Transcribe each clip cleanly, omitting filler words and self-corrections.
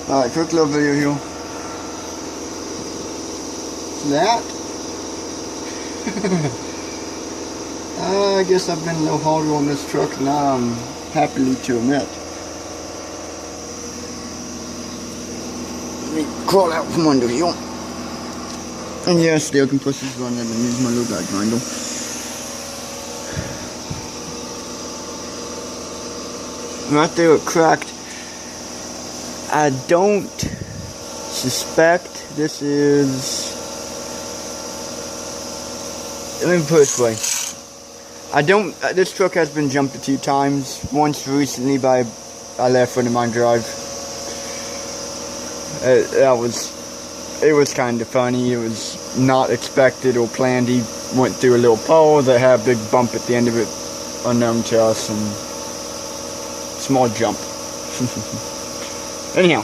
Alright, quick little video here. That. I guess I've been a little harder on this truck than I'm happily to admit. Let me crawl out from under here. And yeah, still compressor's running and use my little guide grinder. Right there it cracked. I don't suspect this is... Let me put it this way. This truck has been jumped a few times. Once recently by a left friend of mine drive. It was kind of funny. It was not expected or planned. He went through a little pole that had a big bump at the end of it, unknown to us, and small jump. Anyhow,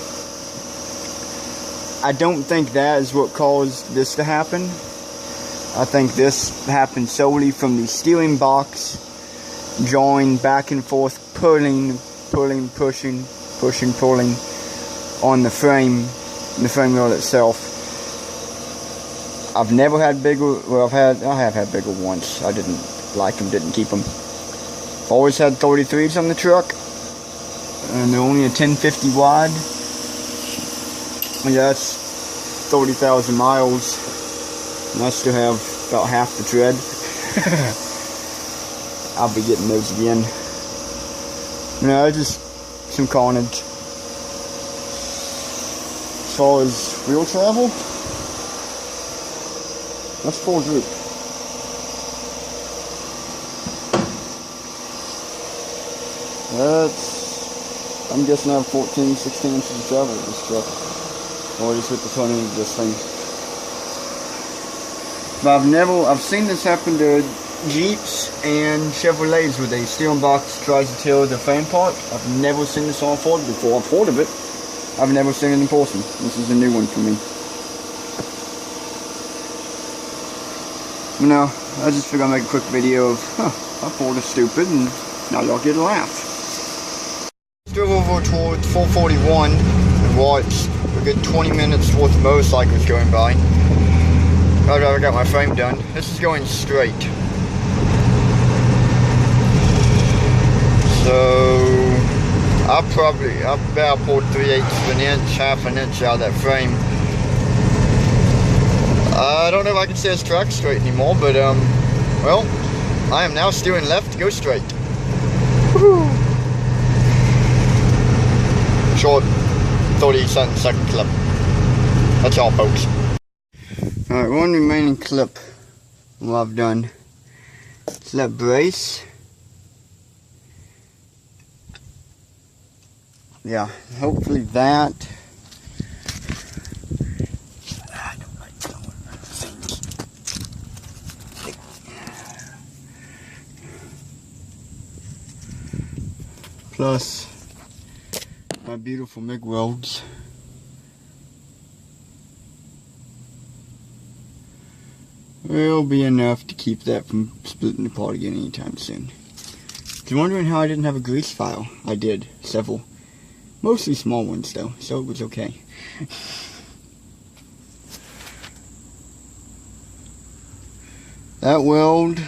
I don't think that is what caused this to happen. I think this happened solely from the steering box drawing back and forth, pulling on the frame wheel itself. I've never had bigger, well I have had bigger once. I didn't like them, didn't keep them. I've always had 33s on the truck, and they're only a 1050 wide. Yeah, that's 30,000 miles. And I still have about half the tread. I'll be getting those again. No, just some carnage. As far as wheel travel, that's full droop. I'm guessing I have 14, 16 inches of travel with this truck. Or I just hit the front end of this thing. But I've seen this happen to Jeeps and Chevrolets where the steering box tries to tear the frame apart. I've never seen this on Ford before. I've heard of it. I've never seen it in person. This is a new one for me. No, I just figured I'd make a quick video of, I Ford is stupid, and now y'all get a laugh. Drove over towards 441 and watched a good 20 minutes worth of motorcycles going by. I got my frame done. This is going straight. So I about pulled 3/8 of an inch, half an inch out of that frame. I don't know if I can say it's track straight anymore, but well, I am now steering left to go straight. Woohoo! Short 30-something second clip. That's all, folks. Alright, one remaining clip. What I've done. It's that brace. Yeah, hopefully that. I don't like throwing things. Plus my beautiful MIG welds. Will be enough to keep that from splitting apart again anytime soon. If you're wondering how I didn't have a grease file, I did. Several. Mostly small ones though, so it was okay. That weld,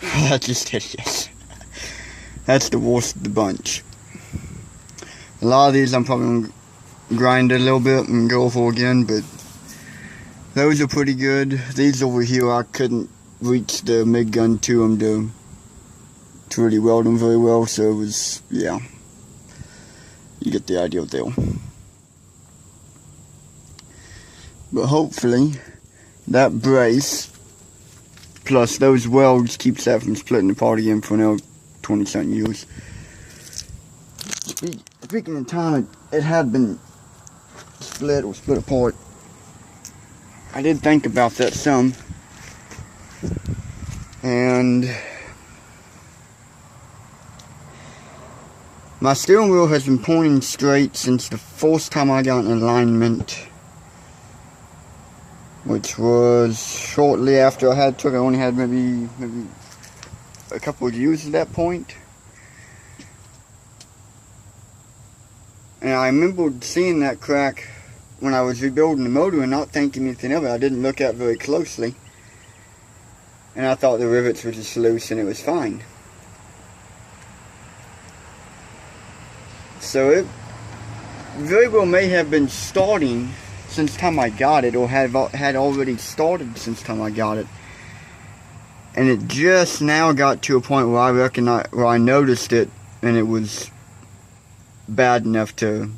that's just hideous. That's the worst of the bunch. A lot of these I'm probably going to grind a little bit and go over again, but those are pretty good. These over here, I couldn't reach the MIG gun to them to really weld them very well, so it was, yeah. You get the idea there. But hopefully, that brace, plus those welds, keeps that from splitting apart again for another 20-something years. Speaking of time, it had been split apart. I did think about that some, and my steering wheel has been pointing straight since the first time I got in alignment, which was shortly after I had took. I only had maybe a couple of years at that point. And I remember seeing that crack when I was rebuilding the motor and not thinking anything of it. I didn't look at it very closely. And I thought the rivets were just loose and it was fine. So it very well may have been starting since the time I got it, or had already started since the time I got it. And it just now got to a point where where I noticed it, and it was bad enough to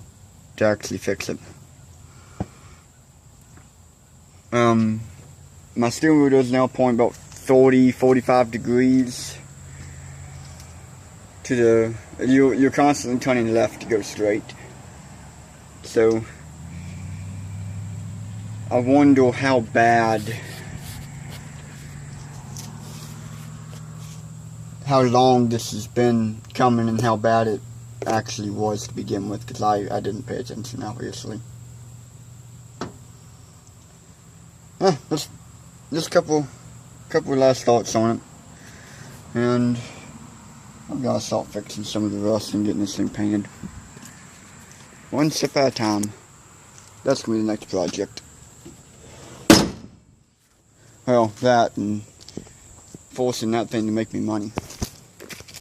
actually fix it. My steering wheel does now point about 40-45 degrees to the. You're constantly turning left to go straight. So I wonder how long this has been coming and how bad it actually was to begin with, because I didn't pay attention, obviously. Just a couple last thoughts on it, and I've got to start fixing some of the rust and getting this thing painted. One step at a time. That's going to be the next project. Well, that and forcing that thing to make me money.